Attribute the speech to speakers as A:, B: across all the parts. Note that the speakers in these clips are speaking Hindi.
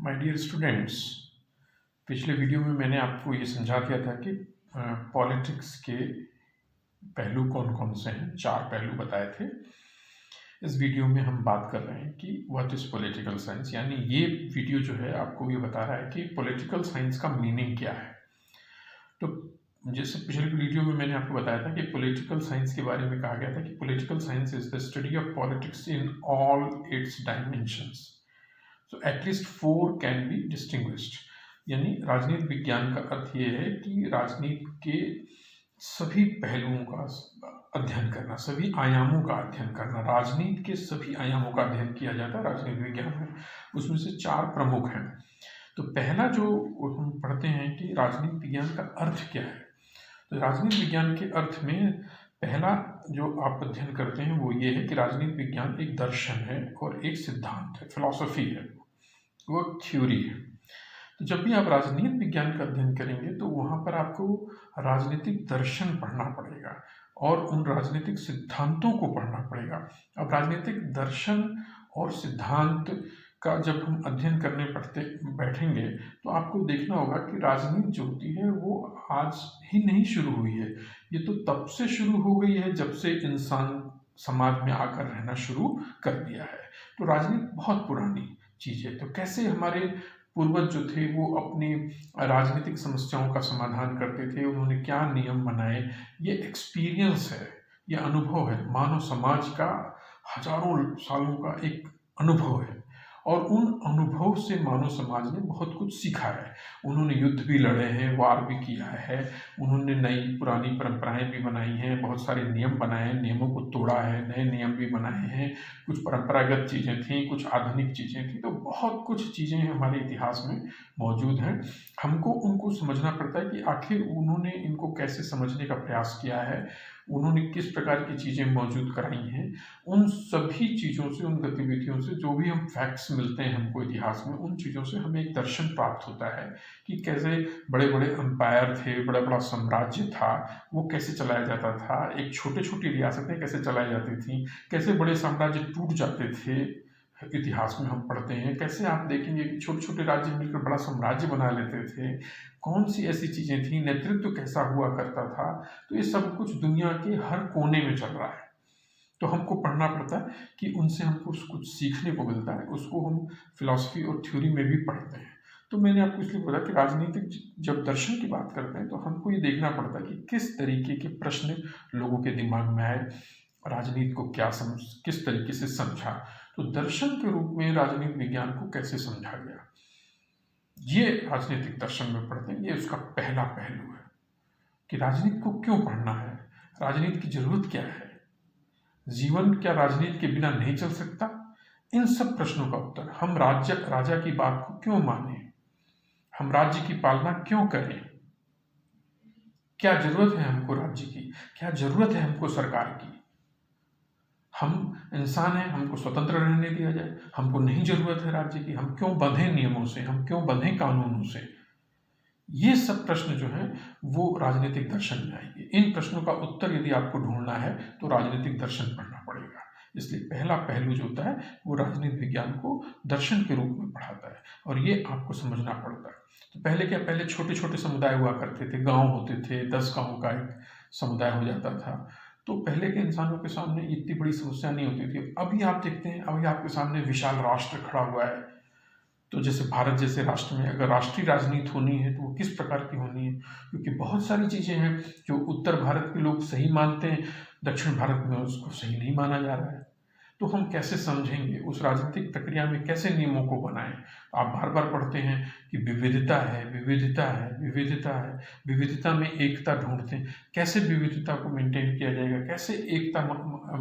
A: माय डियर स्टूडेंट्स, पिछले वीडियो में मैंने आपको ये समझा दिया था कि पॉलिटिक्स के पहलू कौन कौन से हैं। 4 पहलू बताए थे। इस वीडियो में हम बात कर रहे हैं कि व्हाट इज़ पॉलिटिकल साइंस, यानी ये वीडियो जो है आपको ये बता रहा है कि पॉलिटिकल साइंस का मीनिंग क्या है। तो जैसे पिछले वीडियो में मैंने आपको बताया था कि पॉलिटिकल साइंस के बारे में कहा गया था कि political science is the study of politics in all it's dimensions. So at least 4 can be distinguished, यानी राजनीति विज्ञान का अर्थ ये है कि राजनीति के सभी पहलुओं का अध्ययन करना, सभी आयामों का अध्ययन करना। राजनीति के सभी आयामों का अध्ययन किया जाता है राजनीति विज्ञान में। उसमें से 4 प्रमुख हैं। तो पहला जो हम पढ़ते हैं कि राजनीति विज्ञान का अर्थ क्या है। तो राजनीति विज्ञान के अर्थ में पहला जो आप अध्ययन करते हैं वो ये है कि राजनीति विज्ञान एक दर्शन है और एक सिद्धांत है, फिलॉसफी है, वो थ्योरी है। तो जब भी आप राजनीति विज्ञान का अध्ययन करेंगे तो वहाँ पर आपको राजनीतिक दर्शन पढ़ना पड़ेगा और उन राजनीतिक सिद्धांतों को पढ़ना पड़ेगा। अब राजनीतिक दर्शन और सिद्धांत का जब हम अध्ययन करने बैठेंगे तो आपको देखना होगा कि राजनीति जो होती है वो आज ही नहीं शुरू हुई है। ये तो तब से शुरू हो गई है जब से इंसान समाज में आकर रहना शुरू कर दिया है। तो राजनीति बहुत पुरानी चीज़ है। तो कैसे हमारे पूर्वज जो थे वो अपनी राजनीतिक समस्याओं का समाधान करते थे, उन्होंने क्या नियम बनाए, ये एक्सपीरियंस है, ये अनुभव है। मानव समाज का हजारों सालों का एक अनुभव है और उन अनुभव से मानव समाज ने बहुत कुछ सीखा है। उन्होंने युद्ध भी लड़े हैं, वार भी किया है, उन्होंने नई पुरानी परंपराएं भी बनाई हैं, बहुत सारे नियम बनाए हैं, नियमों को तोड़ा है, नए नियम भी बनाए हैं। कुछ परंपरागत चीज़ें थीं, कुछ आधुनिक चीज़ें थीं। तो बहुत कुछ चीज़ें हमारे इतिहास में मौजूद हैं। हमको उनको समझना पड़ता है कि आखिर उन्होंने इनको कैसे समझने का प्रयास किया है, उन्होंने किस प्रकार की चीज़ें मौजूद कराई हैं। उन सभी चीज़ों से, उन गतिविधियों से जो भी हम फैक्ट्स मिलते हैं हमको इतिहास में, उन चीज़ों से हमें एक दर्शन प्राप्त होता है कि कैसे बड़े बड़े एम्पायर थे, बड़ा बड़ा साम्राज्य था, वो कैसे चलाया जाता था। एक छोटी छोटी रियासतें कैसे चलाई जाती थी, कैसे बड़े साम्राज्य टूट जाते थे। इतिहास में हम पढ़ते हैं कैसे आप देखेंगे कि छोटे छोटे राज्य मिलकर बड़ा साम्राज्य बना लेते थे। कौन सी ऐसी चीज़ें थी, नेतृत्व कैसा हुआ करता था। तो ये सब कुछ दुनिया के हर कोने में चल रहा है। तो हमको पढ़ना पड़ता है कि उनसे हमको कुछ सीखने को मिलता है। उसको हम फिलॉसफी और थ्योरी में भी पढ़ते हैं। तो मैंने आपको इसलिए बोला कि राजनीतिक जब दर्शन की बात करते हैं तो हमको ये देखना पड़ता है कि किस तरीके के प्रश्न लोगों के दिमाग में आए, राजनीति को किस तरीके से समझा। तो दर्शन के रूप में राजनीति विज्ञान को कैसे समझा गया, ये राजनीतिक दर्शन में पढ़ते हैं। ये उसका पहला पहलू है कि राजनीति को क्यों पढ़ना है, राजनीति की जरूरत क्या है, जीवन क्या राजनीति के बिना नहीं चल सकता। इन सब प्रश्नों का उत्तर, हम राजा की बात को क्यों माने, हम राज्य की पालना क्यों करें, क्या जरूरत है हमको राज्य की, क्या जरूरत है हमको सरकार की। हम इंसान हैं, हमको स्वतंत्र रहने दिया जाए, हमको नहीं जरूरत है राज्य की, हम क्यों बंधे नियमों से, हम क्यों बंधे कानूनों से। ये सब प्रश्न जो हैं वो राजनीतिक दर्शन में आएंगे। इन प्रश्नों का उत्तर यदि आपको ढूंढना है तो राजनीतिक दर्शन पढ़ना पड़ेगा। इसलिए पहला पहलू जो होता है वो राजनीति विज्ञान को दर्शन के रूप में पढ़ाता है और ये आपको समझना पड़ता है। तो पहले छोटे छोटे समुदाय हुआ करते थे, गांव होते थे, 10 गांवों का एक समुदाय हो जाता था। तो पहले के इंसानों के सामने इतनी बड़ी समस्या नहीं होती थी। अभी आप देखते हैं, अभी आपके सामने विशाल राष्ट्र खड़ा हुआ है। तो जैसे भारत जैसे राष्ट्र में अगर राष्ट्रीय राजनीति होनी है तो वो किस प्रकार की होनी है, क्योंकि बहुत सारी चीज़ें हैं जो उत्तर भारत के लोग सही मानते हैं, दक्षिण भारत में उसको सही नहीं माना जा रहा है। तो हम कैसे समझेंगे, उस राजनीतिक प्रक्रिया में कैसे नियमों को बनाएं। आप बार बार पढ़ते हैं कि विविधता है, विविधता है, विविधता है, विविधता में एकता ढूंढते हैं। कैसे विविधता को मेंटेन किया जाएगा, कैसे एकता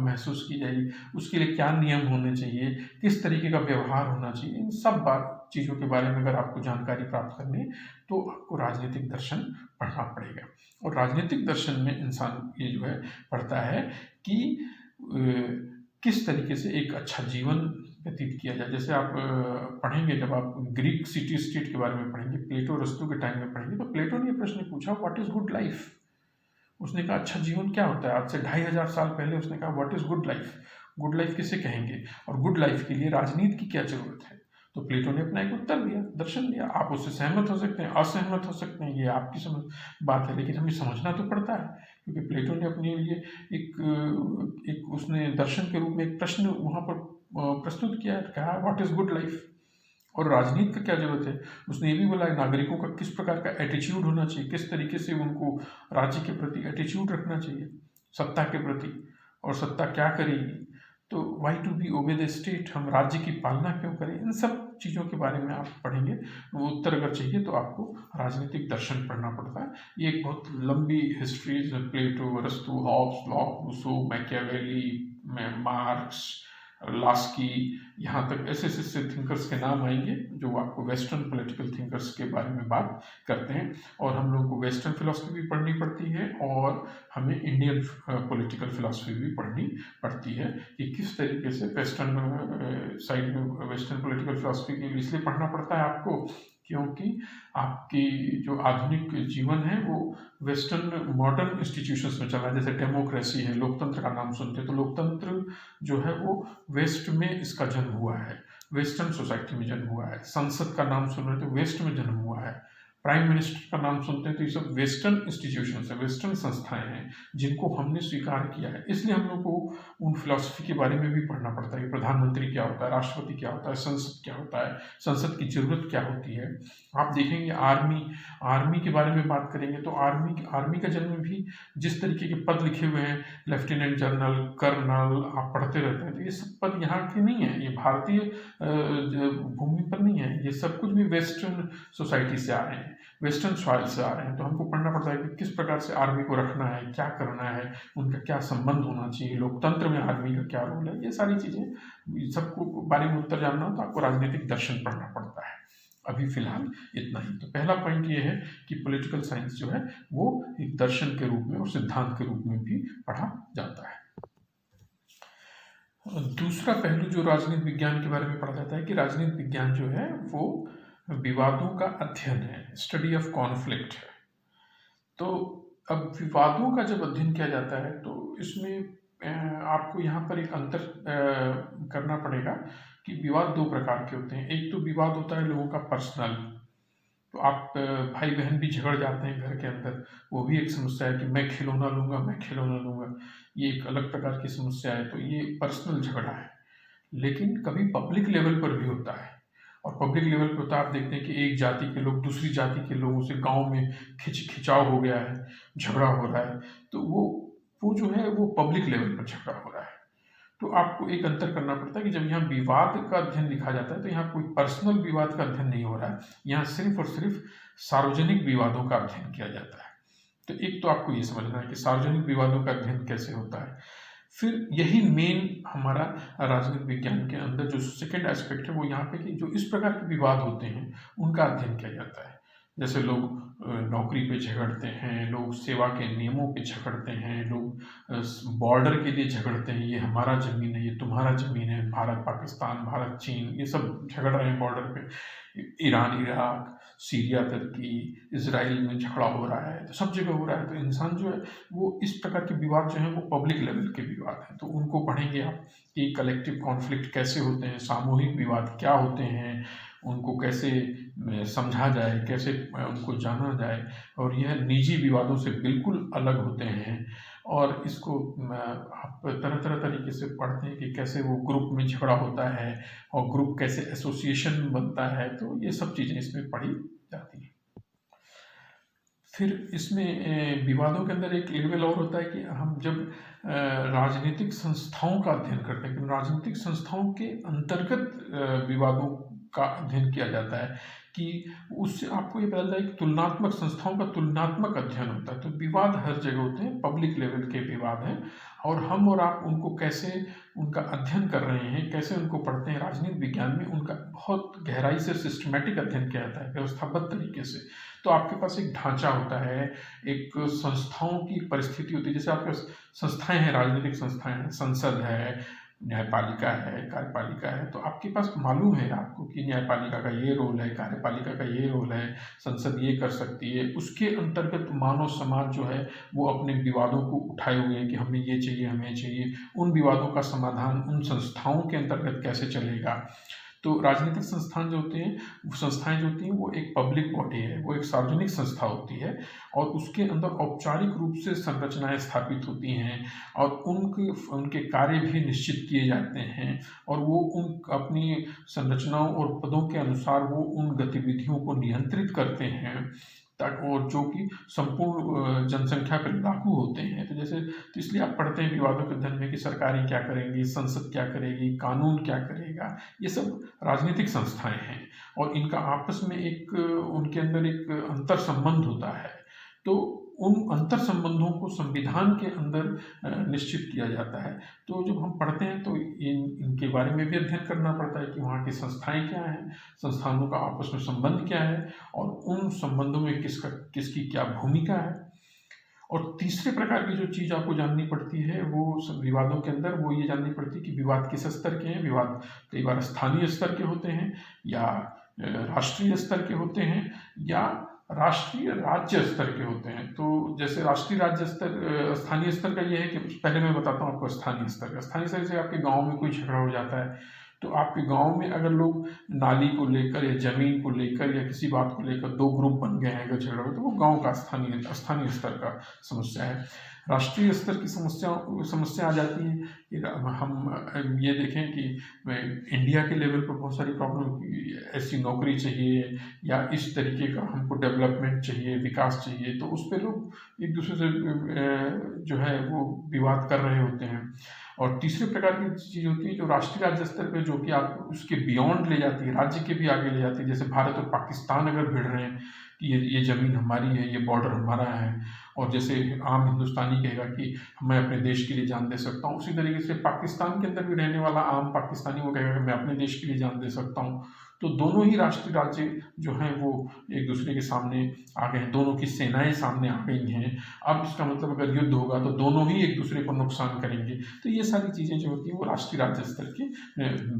A: महसूस की जाएगी, उसके लिए क्या नियम होने चाहिए, किस तरीके का व्यवहार होना चाहिए। इन सब चीज़ों के बारे में अगर आपको जानकारी प्राप्त करनी है तो आपको राजनीतिक दर्शन पढ़ना पड़ेगा। और राजनीतिक दर्शन में इंसान ये जो है पढ़ता है कि किस तरीके से एक अच्छा जीवन व्यतीत किया जाए। जैसे आप पढ़ेंगे, जब आप ग्रीक सिटी स्टेट के बारे में पढ़ेंगे, प्लेटो अरस्तू के टाइम में पढ़ेंगे, तो प्लेटो ने ये प्रश्न पूछा, व्हाट इज गुड लाइफ। उसने कहा अच्छा जीवन क्या होता है। आज से 2500 साल पहले उसने कहा what is good life, good life किसे कहेंगे और गुड लाइफ के लिए राजनीति की क्या जरूरत है। तो प्लेटो ने अपना एक उत्तर दिया, दर्शन दिया। आप उससे सहमत हो सकते हैं, असहमत हो सकते हैं, ये आपकी समझ बात है, लेकिन हमें समझना तो पड़ता है, क्योंकि प्लेटो ने अपने लिए एक उसने दर्शन के रूप में एक प्रश्न वहाँ पर प्रस्तुत किया, कहा व्हाट इज गुड लाइफ, और राजनीति का क्या जरूरत है। उसने ये भी बोला नागरिकों का किस प्रकार का एटीट्यूड होना चाहिए, किस तरीके से उनको राज्य के प्रति एटीट्यूड रखना चाहिए, सत्ता के प्रति, और सत्ता क्या करेगी, तो why to be obey the state, हम राज्य की पालना क्यों करें। इन सब चीज़ों के बारे में आप पढ़ेंगे। वो उत्तर अगर चाहिए तो आपको राजनीतिक दर्शन पढ़ना पड़ता है। ये एक बहुत लंबी हिस्ट्री, प्लेटो, अरस्तु, Hobbes, Locke, Rousseau, Machiavelli, Marx, Laski, यहाँ तक ऐसे ऐसे थिंकर्स के नाम आएंगे जो आपको वेस्टर्न पॉलिटिकल थिंकर्स के बारे में बात करते हैं। और हम लोगों को वेस्टर्न फिलॉसफी भी पढ़नी पड़ती है और हमें इंडियन पॉलिटिकल फिलॉसफी भी पढ़नी पड़ती है कि किस तरीके से वेस्टर्न साइड में वेस्टर्न पॉलिटिकल फिलॉसफी के लिए इसलिए पढ़ना पड़ता है आपको, क्योंकि आपकी जो आधुनिक जीवन है वो वेस्टर्न मॉडर्न इंस्टीट्यूशंस में चला है। जैसे डेमोक्रेसी है, लोकतंत्र का नाम सुनते हैं, तो लोकतंत्र जो है वो वेस्ट में इसका जन्म हुआ है, वेस्टर्न सोसाइटी में जन्म हुआ है। संसद का नाम सुन रहे तो वेस्ट में जन्म हुआ है। प्राइम मिनिस्टर का नाम सुनते हैं तो ये सब वेस्टर्न इंस्टीट्यूशंस है, वेस्टर्न संस्थाएं हैं जिनको हमने स्वीकार किया है। इसलिए हम लोग को उन फिलॉसफी के बारे में भी पढ़ना पड़ता है कि प्रधानमंत्री क्या होता है, राष्ट्रपति क्या होता है, संसद क्या होता है, संसद की जरूरत क्या होती है। आप देखेंगे आर्मी के बारे में बात करेंगे तो आर्मी का जन्म भी जिस तरीके के पद लिखे हुए हैं, लेफ्टिनेंट जनरल, कर्नल, आप पढ़ते रहते हैं, तो ये सब पद यहाँ के नहीं है, ये भारतीय भूमि पर नहीं है, ये सब कुछ भी वेस्टर्न सोसाइटी से आ रहे हैं, वेस्टर्न सॉइल से आ रहे हैं। तो हमको पढ़ना पड़ता है कि किस प्रकार से आर्मी को रखना है, क्या करना है, उनका क्या संबंध होना चाहिए, लोकतंत्र में आर्मी का क्या रोल है, ये सारी चीज़ें सबको बारे में उत्तर जानना हो तो आपको राजनीतिक दर्शन पढ़ना पड़ता है। अभी फिलहाल इतना ही। तो पहला पॉइंट ये है कि पॉलिटिकल साइंस जो है वो एक दर्शन के रूप में और सिद्धांत के रूप में भी पढ़ा जाता है। दूसरा पहलू जो राजनीति विज्ञान के बारे में पढ़ा जाता है कि राजनीति विज्ञान जो है वो विवादों का अध्ययन है, स्टडी ऑफ कॉन्फ्लिक्ट है। तो अब विवादों का जब अध्ययन किया जाता है तो इसमें आपको यहाँ पर एक अंतर करना पड़ेगा कि विवाद दो प्रकार के होते हैं। एक तो विवाद होता है लोगों का पर्सनल, तो आप भाई बहन भी झगड़ जाते हैं घर के अंदर, वो भी एक समस्या है कि मैं खिलौना लूँगा, मैं खिलौना लूँगा, ये एक अलग प्रकार की समस्या है, तो ये पर्सनल झगड़ा है। लेकिन कभी पब्लिक लेवल पर भी होता है, और पब्लिक लेवल पर होता है, आप देखते हैं कि एक जाति के लोग दूसरी जाति के लोगों से गांव में खिंचाव हो गया है, झगड़ा हो रहा है, तो वो जो है वो पब्लिक लेवल पर झगड़ा हो रहा है। तो आपको एक अंतर करना पड़ता है कि जब यहाँ विवाद का अध्ययन लिखा जाता है तो यहाँ कोई पर्सनल विवाद का अध्ययन नहीं हो रहा है, यहाँ सिर्फ और सिर्फ सार्वजनिक विवादों का अध्ययन किया जाता है। तो एक तो आपको ये समझना है कि सार्वजनिक विवादों का अध्ययन कैसे होता है। फिर यही मेन हमारा राजनीति विज्ञान के अंदर जो सेकेंड एस्पेक्ट है वो यहाँ पे कि जो इस प्रकार के विवाद होते हैं उनका अध्ययन किया जाता है। जैसे लोग नौकरी पे झगड़ते हैं, लोग सेवा के नियमों पे झगड़ते हैं, लोग बॉर्डर के लिए झगड़ते हैं, ये हमारा ज़मीन है, ये तुम्हारा ज़मीन है, भारत पाकिस्तान, भारत चीन, ये सब झगड़ रहे हैं बॉर्डर पे, Iran Iraq, Syria Turkey, Israel में झगड़ा हो रहा है, तो सब जगह हो रहा है। तो इंसान जो है वो इस प्रकार के विवाद जो हैं वो पब्लिक लेवल के विवाद हैं, तो उनको पढ़ेंगे आप कि कलेक्टिव कॉन्फ्लिक्ट कैसे होते हैं, सामूहिक विवाद क्या होते हैं, उनको कैसे समझा जाए, कैसे उनको जाना जाए, और यह निजी विवादों से बिल्कुल अलग होते हैं। और इसको आप तरह तरह तरीके से पढ़ते हैं कि कैसे वो ग्रुप में झगड़ा होता है और ग्रुप कैसे एसोसिएशन बनता है, तो ये सब चीज़ें इसमें पढ़ी जाती हैं। फिर इसमें विवादों के अंदर एक लेवल और होता है कि हम जब राजनीतिक संस्थाओं का अध्ययन करते हैं, कि राजनीतिक संस्थाओं के अंतर्गत विवादों का अध्ययन किया जाता है, कि उससे आपको ये पता चलता है कि तुलनात्मक संस्थाओं का तुलनात्मक अध्ययन होता है। तो विवाद हर जगह होते हैं, पब्लिक लेवल के विवाद हैं, और हम और आप उनको कैसे उनका अध्ययन कर रहे हैं, कैसे उनको पढ़ते हैं, राजनीति विज्ञान में उनका बहुत गहराई से सिस्टमैटिक अध्ययन किया जाता है, व्यवस्थाबद्ध तरीके से। तो आपके पास एक ढांचा होता है, एक संस्थाओं की परिस्थिति होती है। जैसे आपके पास संस्थाएं हैं, राजनीतिक संस्थाएं हैं, संसद है, न्यायपालिका है, कार्यपालिका है, तो आपके पास मालूम है आपको कि न्यायपालिका का ये रोल है, कार्यपालिका का ये रोल है, संसद ये कर सकती है। उसके अंतर्गत मानव समाज जो है वो अपने विवादों को उठाए हुए हैं कि हमें ये चाहिए, हमें चाहिए। उन विवादों का समाधान उन संस्थाओं के अंतर्गत कैसे चलेगा, तो राजनीतिक संस्थान जो होते हैं, संस्थाएं जो होती हैं, वो एक पब्लिक बॉडी है, वो एक सार्वजनिक संस्था होती है और उसके अंदर औपचारिक रूप से संरचनाएं स्थापित होती हैं और उनके कार्य भी निश्चित किए जाते हैं और वो उन अपनी संरचनाओं और पदों के अनुसार वो उन गतिविधियों को नियंत्रित करते हैं और जो कि संपूर्ण जनसंख्या पर लागू होते हैं। तो इसलिए आप पढ़ते हैं विवादों के अध्ययन में कि सरकारें क्या करेंगी, संसद क्या करेगी, कानून क्या करेगा, ये सब राजनीतिक संस्थाएं हैं और इनका आपस में उनके अंदर एक अंतर संबंध होता है। तो उन अंतर संबंधों को संविधान के अंदर निश्चित किया जाता है। तो जब हम पढ़ते हैं तो इनके बारे में भी अध्ययन करना पड़ता है कि वहाँ की संस्थाएं क्या हैं, संस्थानों का आपस में संबंध क्या है और उन संबंधों में किसकी क्या भूमिका है। और तीसरे प्रकार की जो चीज़ आपको जाननी पड़ती है वो विवादों के अंदर वो ये जाननी पड़ती है कि विवाद किस स्तर के हैं। विवाद कई बार स्थानीय स्तर के होते हैं या राष्ट्रीय स्तर के होते हैं या राष्ट्रीय राज्य स्तर के होते हैं। तो जैसे राष्ट्रीय राज्य स्तर, स्थानीय स्तर का ये है कि पहले मैं बताता हूँ आपको स्थानीय स्तर का। स्थानीय स्तर से आपके गांव में कोई झगड़ा हो जाता है तो आपके गांव में अगर लोग नाली को लेकर या जमीन को लेकर या किसी बात को लेकर दो ग्रुप बन गए हैं, अगर झगड़ा हो तो वो गांव का स्थानीय स्तर का समस्या है। राष्ट्रीय स्तर की समस्या आ जाती है कि हम ये देखें कि इंडिया के लेवल पर बहुत सारी प्रॉब्लम, ऐसी नौकरी चाहिए या इस तरीके का हमको डेवलपमेंट चाहिए, विकास चाहिए, तो उस पर लोग एक दूसरे से जो है वो विवाद कर रहे होते हैं। और तीसरे प्रकार की चीज़ होती है जो राष्ट्रीय राज्य स्तर पे, जो कि आप उसके बियॉन्ड ले जाती है, राज्य के भी आगे ले जाती है। जैसे भारत और पाकिस्तान अगर भिड़ रहे हैं कि ये ज़मीन हमारी है, ये बॉर्डर हमारा है, और जैसे आम हिंदुस्तानी कहेगा कि मैं अपने देश के लिए जान दे सकता हूँ, उसी तरीके से पाकिस्तान के अंदर भी रहने वाला आम पाकिस्तानी वो कहेगा कि मैं अपने देश के लिए जान दे सकता हूँ। तो दोनों ही राष्ट्रीय राज्य जो हैं वो एक दूसरे के सामने आ गए हैं, दोनों की सेनाएं सामने आ गई हैं। अब इसका मतलब अगर युद्ध होगा तो दोनों ही एक दूसरे को नुकसान करेंगे। तो ये सारी चीज़ें जो होती हैं वो राष्ट्रीय राज्य स्तर के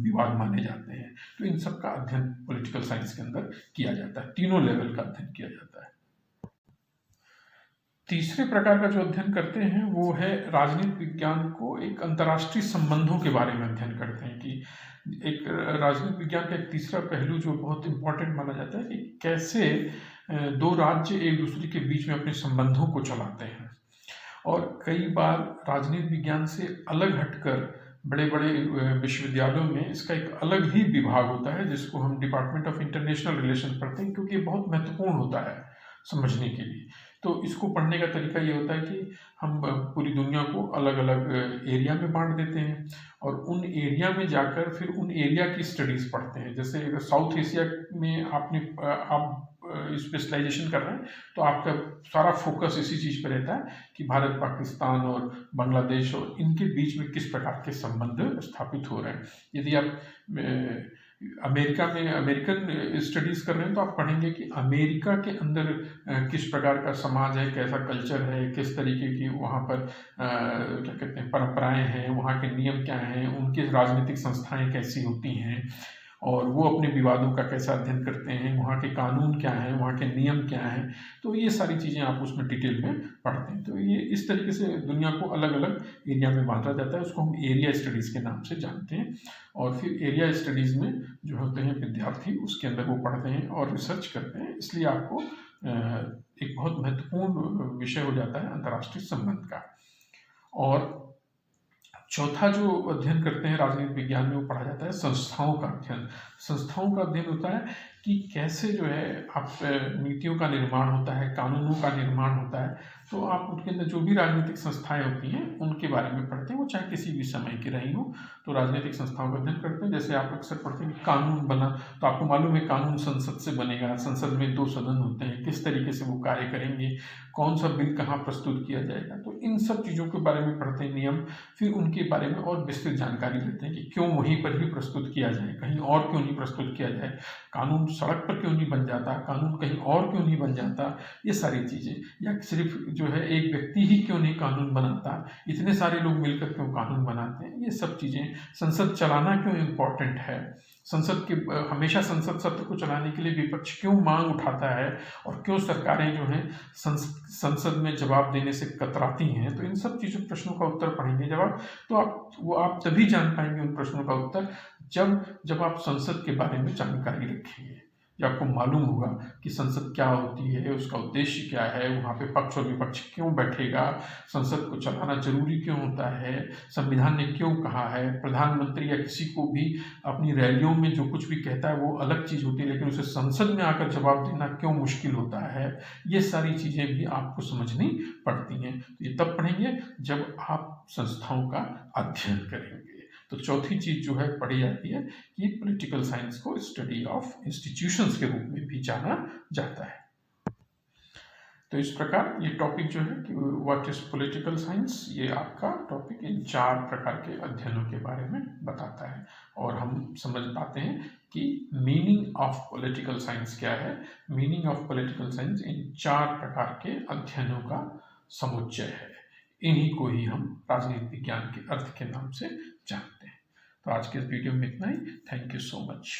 A: विवाद माने जाते हैं। तो इन सब का अध्ययन पॉलिटिकल साइंस के अंदर किया जाता है, तीनों लेवल का अध्ययन किया जाता है। तीसरे प्रकार का जो अध्ययन करते हैं वो है राजनीतिक विज्ञान को एक अंतर्राष्ट्रीय संबंधों के बारे में अध्ययन करते हैं कि एक राजनीतिक विज्ञान का एक तीसरा पहलू जो बहुत इंपॉर्टेंट माना जाता है कि कैसे दो राज्य एक दूसरे के बीच में अपने संबंधों को चलाते हैं। और कई बार राजनीतिक विज्ञान से अलग हटकर बड़े बड़े विश्वविद्यालयों में इसका एक अलग ही विभाग होता है जिसको हम डिपार्टमेंट ऑफ इंटरनेशनल रिलेशन पढ़ते हैं, क्योंकि ये बहुत महत्वपूर्ण होता है समझने के लिए। तो इसको पढ़ने का तरीका ये होता है कि हम पूरी दुनिया को अलग अलग एरिया में बांट देते हैं और उन एरिया में जाकर फिर उन एरिया की स्टडीज़ पढ़ते हैं। जैसे अगर साउथ एशिया में आप स्पेशलाइजेशन कर रहे हैं तो आपका सारा फोकस इसी चीज़ पर रहता है कि भारत, पाकिस्तान और बांग्लादेश और इनके बीच में किस प्रकार के संबंध स्थापित हो रहे हैं। यदि आप अमेरिकन स्टडीज़ कर रहे हैं तो आप पढ़ेंगे कि अमेरिका के अंदर किस प्रकार का समाज है, कैसा कल्चर है, किस तरीके की वहाँ पर क्या कहते हैं परंपराएं हैं, वहाँ के नियम क्या हैं, उनकी राजनीतिक संस्थाएं कैसी होती हैं और वो अपने विवादों का कैसा अध्ययन करते हैं, वहाँ के कानून क्या हैं, वहाँ के नियम क्या हैं। तो ये सारी चीज़ें आप उसमें डिटेल में पढ़ते हैं। तो ये इस तरीके से दुनिया को अलग अलग एरिया में बांटा जाता है, उसको हम एरिया स्टडीज़ के नाम से जानते हैं। और फिर एरिया स्टडीज़ में जो होते हैं विद्यार्थी उसके अंदर वो पढ़ते हैं और रिसर्च करते हैं, इसलिए आपको एक बहुत महत्वपूर्ण विषय हो जाता है अंतर्राष्ट्रीय संबंध का। और चौथा जो अध्ययन करते हैं राजनीतिक विज्ञान में वो पढ़ा जाता है संस्थाओं का अध्ययन। संस्थाओं का अध्ययन होता है कि कैसे जो है आप नीतियों का निर्माण होता है, कानूनों का निर्माण होता है। तो आप उनके अंदर जो भी राजनीतिक संस्थाएं होती हैं उनके बारे में पढ़ते हैं, वो चाहे किसी भी समय की रही हो। तो राजनीतिक संस्थाओं का अध्ययन करते हैं। जैसे आप अक्सर पढ़ते हैं कि कानून बना, तो आपको मालूम है कानून संसद से बनेगा, संसद में 2 सदन होते हैं, किस तरीके से वो कार्य करेंगे, कौन सा बिल कहाँ प्रस्तुत किया जाएगा। तो इन सब चीज़ों के बारे में पढ़ते हैं, नियम। फिर उनके बारे में और विस्तृत जानकारी लेते हैं कि क्यों वहीं पर ही प्रस्तुत किया जाए, कहीं और क्यों नहीं प्रस्तुत किया जाए, कानून सड़क पर क्यों नहीं बन जाता, कानून कहीं और क्यों नहीं बन जाता। ये सारी चीज़ें, या सिर्फ जो है एक व्यक्ति ही क्यों नहीं कानून बनाता, इतने सारे लोग मिलकर क्यों कानून बनाते हैं, ये सब चीज़ें, संसद चलाना क्यों इम्पोर्टेंट है, संसद के हमेशा संसद सत्र को चलाने के लिए विपक्ष क्यों मांग उठाता है और क्यों सरकारें जो हैं संसद में जवाब देने से कतराती हैं। तो इन सब चीज़ों प्रश्नों का उत्तर पढ़ेंगे जब आप, तो आप तभी जान पाएंगे उन प्रश्नों का उत्तर जब आप संसद के बारे में जानकारी रखेंगे, जब आपको मालूम होगा कि संसद क्या होती है, उसका उद्देश्य क्या है, वहाँ पे पक्ष और विपक्ष क्यों बैठेगा, संसद को चलाना जरूरी क्यों होता है, संविधान ने क्यों कहा है, प्रधानमंत्री या किसी को भी अपनी रैलियों में जो कुछ भी कहता है वो अलग चीज़ होती है, लेकिन उसे संसद में आकर जवाब देना क्यों मुश्किल होता है, ये सारी चीज़ें भी आपको समझनी पड़ती हैं। तो ये तब पढ़ेंगे जब आप संस्थाओं का अध्ययन करेंगे। तो चौथी चीज जो है पढ़ी जाती है कि पॉलिटिकल साइंस को स्टडी ऑफ इंस्टीट्यूशंस के रूप में भी जाना जाता है। तो इस प्रकार ये टॉपिक जो है कि व्हाट इज पॉलिटिकल साइंस, ये आपका टॉपिक इन 4 प्रकार के अध्ययनों के बारे में बताता है और हम समझ पाते हैं कि मीनिंग ऑफ पॉलिटिकल साइंस क्या है। मीनिंग ऑफ पॉलिटिकल साइंस इन 4 प्रकार के अध्ययनों का समुच्चय है। इन्हीं को ही हम राजनीति विज्ञान के अर्थ के नाम से जानते हैं। तो आज के इस वीडियो में इतना ही। Thank you so much.